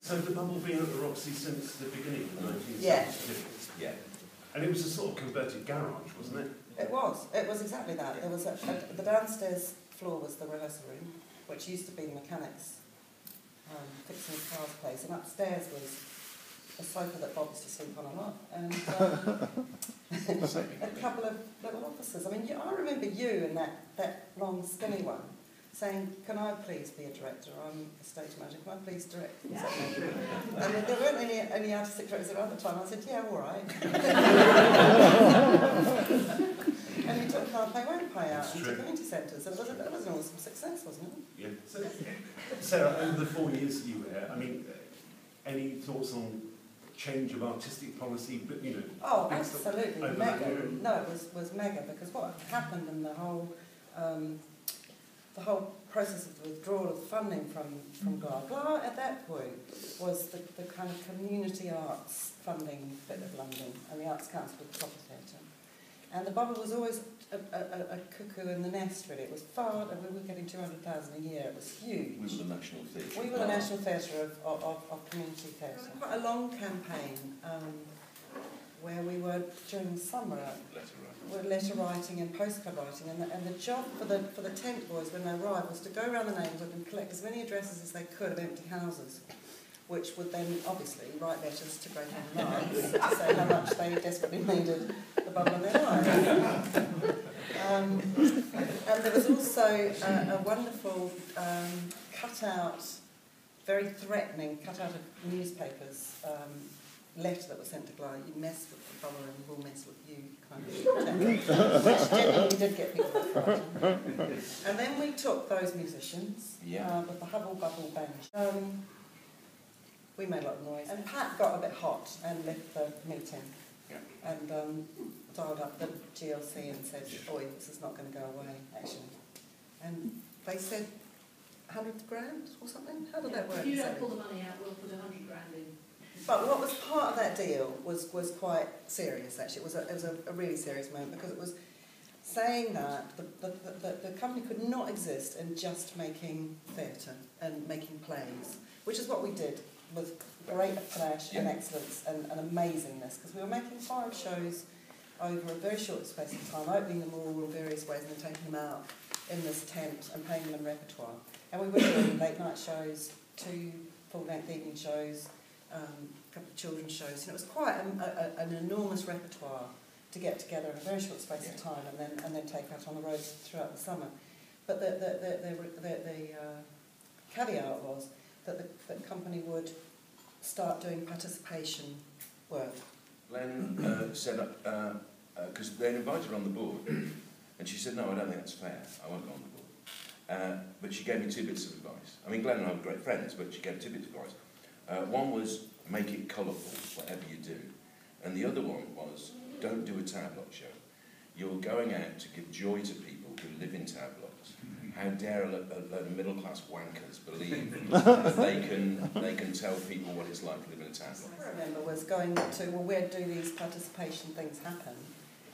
So the bubble been at the Roxy since the beginning of the 1970s? Yeah. Yeah. And it was a sort of converted garage, wasn't it? It was exactly that. There was the downstairs floor was the rehearsal room, which used to be the mechanics fixing his car's place, and upstairs was a sofa that Bob used to sleep on a lot, and a couple of little offices. I mean, I remember you and that long skinny one saying, "Can I please be a director? I'm a stage manager. Can I please direct?" Yeah. And there weren't any artistic directors around the time. I said, "Yeah, all right." And you took Car Play Won't Pay out into community centres. It was an awesome success, wasn't it? Yeah. So, Sarah, over the 4 years you were here, I mean, any thoughts on change of artistic policy? But you know. Oh, absolutely, mega. No, it was mega, because what happened in the whole process of the withdrawal of funding from GLA. GLA at that point was the kind of community arts funding bit of London, and the Arts Council with the Proper Theatre. And the bubble was always a cuckoo in the nest, really. It was far, and we were getting 200,000 a year. It was huge. We were the National Theatre. We were the National Theatre of community theatre. Quite a long campaign where we were, during the summer, letter writing and postcard writing, and the job for the tent boys when they arrived was to go around the neighbourhood and collect as many addresses as they could of empty houses, which would then obviously write letters to Great Heaven Lives to say how much they desperately needed the bubble in their lives. And there was also a wonderful cutout, very threatening cutout of newspapers letter that was sent to GLA. You mess with the bubble and we'll mess with you, kind of thing, which genuinely did get people frightened. And then we took those musicians with the Hubble Bubble Band. We made a lot of noise, and Pat got a bit hot and left the meeting and dialed up the GLC and said, "Oi, this is not going to go away, actually." And they said 100 grand or something? How did that work? If you don't pull the money out, we'll put 100 grand in. But what was part of that deal was quite serious, actually. It was a really serious moment, because it was saying that the company could not exist in just making theatre and making plays, which is what we did with great flash and excellence and amazingness, because we were making 5 shows over a very short space of time, opening them all in various ways and then taking them out in this tent and playing them in repertoire. And we were doing late night shows, 2 full-length evening shows, a couple of children's shows, and it was quite an enormous repertoire to get together in a very short space of time and then take out on the roads throughout the summer. But the caveat was that the company would start doing participation work. Glenn set up, because they'd invited her on the board, and she said, "No, I don't think that's fair, I won't go on the board." But she gave me 2 bits of advice. I mean, Glenn and I were great friends, but she gave 2 bits of advice. One was, make it colourful, whatever you do. And the other one was, don't do a tower block show. You're going out to give joy to people who live in tower blocks. How dare a load of middle-class wankers believe that they can tell people what it's like to live in a tower block? I remember was going to, well, where do these participation things happen?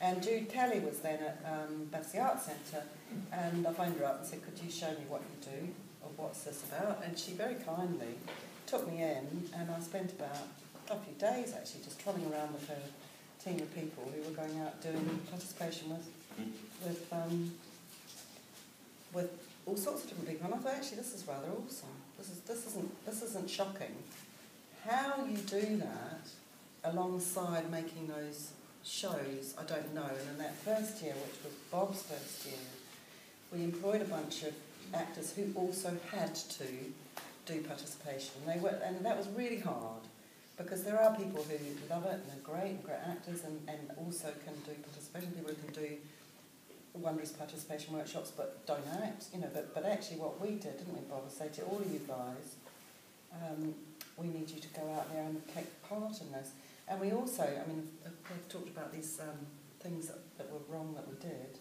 And Jude Kelly was then at Battersea Arts Centre, and I phoned her up and said, "Could you show me what you do, or what's this about?" And she very kindly took me in, and I spent about a few days actually just trolling around with her team of people who were going out doing participation with all sorts of different people. And I thought, actually, this is rather awesome. This isn't shocking. How you do that alongside making those shows, I don't know. And in that first year, which was Bob's first year, we employed a bunch of actors who also had to do participation. And that was really hard, because there are people who love it and they're great actors, and also can do participation. People who can do wondrous participation workshops but don't act, you know. But actually, what we did, didn't we, Bob, was say to all of you guys, we need you to go out there and take part in this. And we also, I mean, we've talked about these things that were wrong that we did.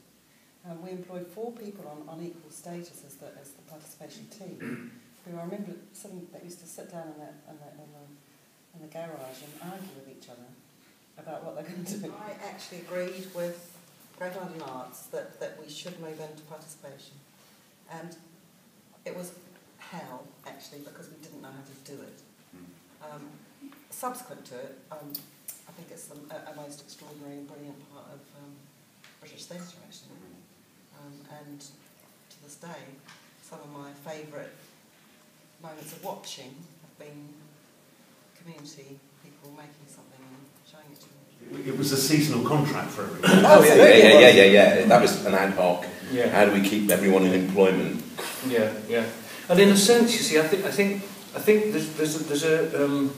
We employed 4 people on equal status as the participation team. Who I remember they used to sit down in the garage and argue with each other about what they're going to do. I actually agreed with Great London Arts that we should move into participation. And it was hell, actually, because we didn't know how to do it. Subsequent to it, I think it's a most extraordinary and brilliant part of British theatre, actually. And to this day, some of my favourite moments of watching have been community people making something and showing it to me. It was a seasonal contract for everyone. Oh, yeah. That was an ad hoc. Yeah. How do we keep everyone in employment? Yeah. And in a sense, you see, I think there's a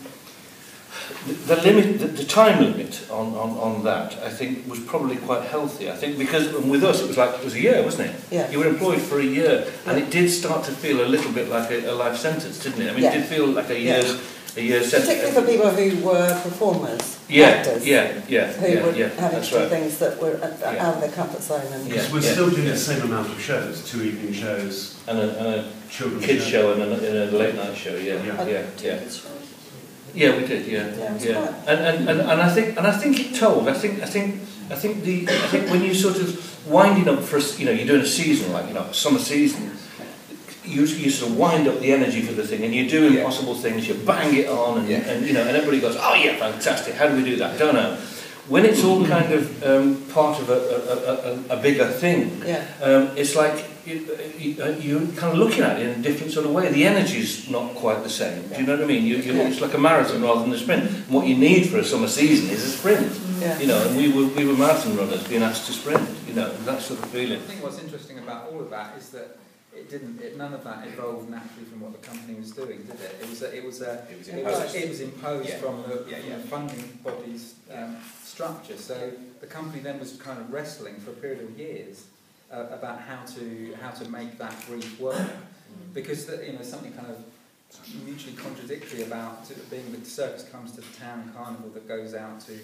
the limit, the time limit on that, I think, was probably quite healthy. I think because with us it was a year, wasn't it? Yeah. You were employed for a year, and it did start to feel a little bit like a life sentence, didn't it? I mean, it did feel like a year's sentence. Particularly for people who were performers, Yeah, actors, yeah, who were having that's to do right. things that were out of their comfort zone. And Because we're still doing the same amount of shows, 2 evening shows, And a children's kids show and a late night show, yeah. Yeah, we did, yeah. And I think it told. I think when you sort of winding up for you're doing a season like a summer season, you sort of wind up the energy for the thing, and you do impossible things. You bang it on, and and everybody goes, oh yeah, fantastic. How do we do that? I don't know. When it's all kind of part of a bigger thing, it's like you're kind of looking at it in a different sort of way. The energy's not quite the same. Do you know what I mean? It's like a marathon rather than a sprint. And what you need for a summer season is a sprint. And we were marathon runners being asked to sprint. That sort of feeling. I think what's interesting about all of that is that none of that evolved naturally from what the company was doing, did it? It was imposed from the funding body's structure. So the company then was kind of wrestling for a period of years about how to make that brief work, because something kind of mutually contradictory about being the circus comes to the town carnival that goes out to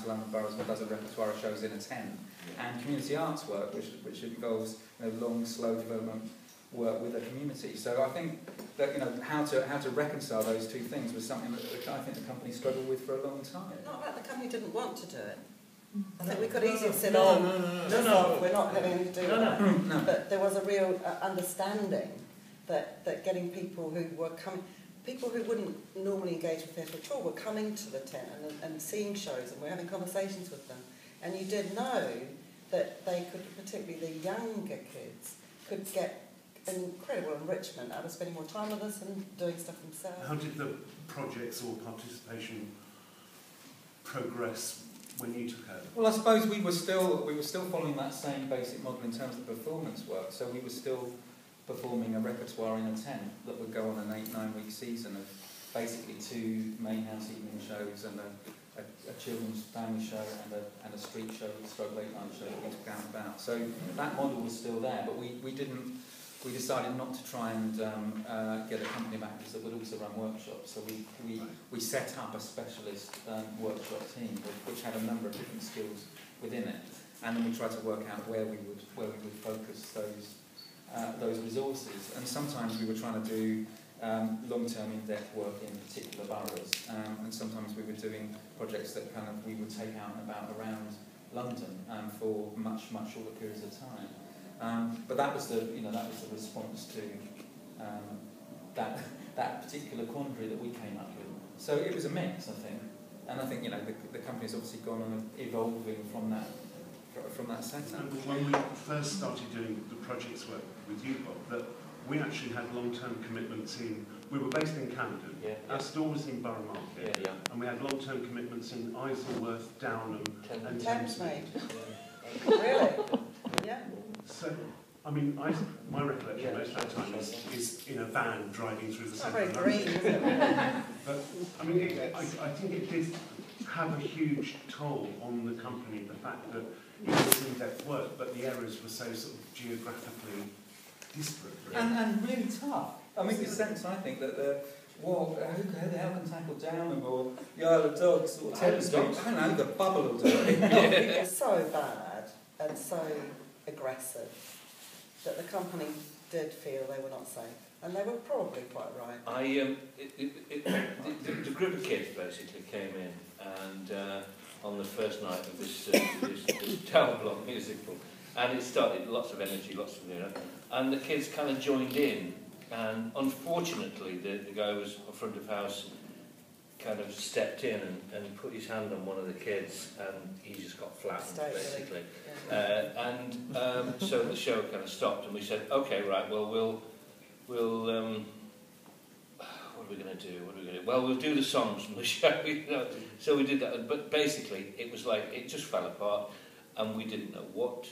London boroughs and does a repertoire of shows in a tent, and community arts work, which involves long, slow development work with a community. So I think that how to reconcile those two things was something that I think the company struggled with for a long time. Not like the company didn't want to do it. I think we could easily have said, no, we're not having anything to do with that. No. But there was a real understanding that getting people who were coming, people who wouldn't normally engage with theatre at all, were coming to the tent and seeing shows, and we're having conversations with them. And you did know that they could, particularly the younger kids, could get incredible enrichment out of spending more time with us and doing stuff themselves. How did the projects or participation progress when you took over? Well, I suppose we were still following that same basic model in terms of performance work. So we were still performing a repertoire in a tent that would go on an 8-9 week season of basically 2 main house evening shows and a children's family show and a street show, stroke late night show that we took out and about. So that model was still there, but we decided not to try and get a company of actors that would also run workshops. So we set up a specialist workshop team which had a number of different skills within it, and then we tried to work out where we would focus those resources. And sometimes we were trying to do long-term in-depth work in particular boroughs, and sometimes we were doing projects that we would take out and about around London for much shorter periods of time. But that was the response to that particular quandary that we came up with. So it was a mix, I think, and I think the company's obviously gone on evolving from that setup. When we first started doing the projects work with you, Bob, that we actually had long-term commitments in. We were based in Camden. Our store was in Borough Market, and we had long-term commitments in Isleworth, Downham, and Thamesmead. Really? Yeah. So, I mean, my recollection most of that time is in a van driving through the centre of London. Not very green, is it? But, I mean, I think it did have a huge toll on the company, the fact that it was in-depth work, but the areas were so sort of geographically disparate. Really. And really tough. I mean, the sense, I think, that who the hell can tackle Downham or the Isle of Dogs or Thames Street? I don't know, the bubble will do it. It was so bad and so aggressive that the company did feel they were not safe, and they were probably quite right. The group of kids basically came in, and on the first night of this terrible musical, and it started lots of energy, and the kids kind of joined in, and unfortunately the guy who was front of house kind of stepped in and put his hand on one of the kids, and he just got flattened, basically. Yeah. So the show kind of stopped, and we said, okay, right, well, we'll what are we going to do? Well, we'll do the songs from the show, you know. So we did that, but basically it was like, it just fell apart, and we didn't know what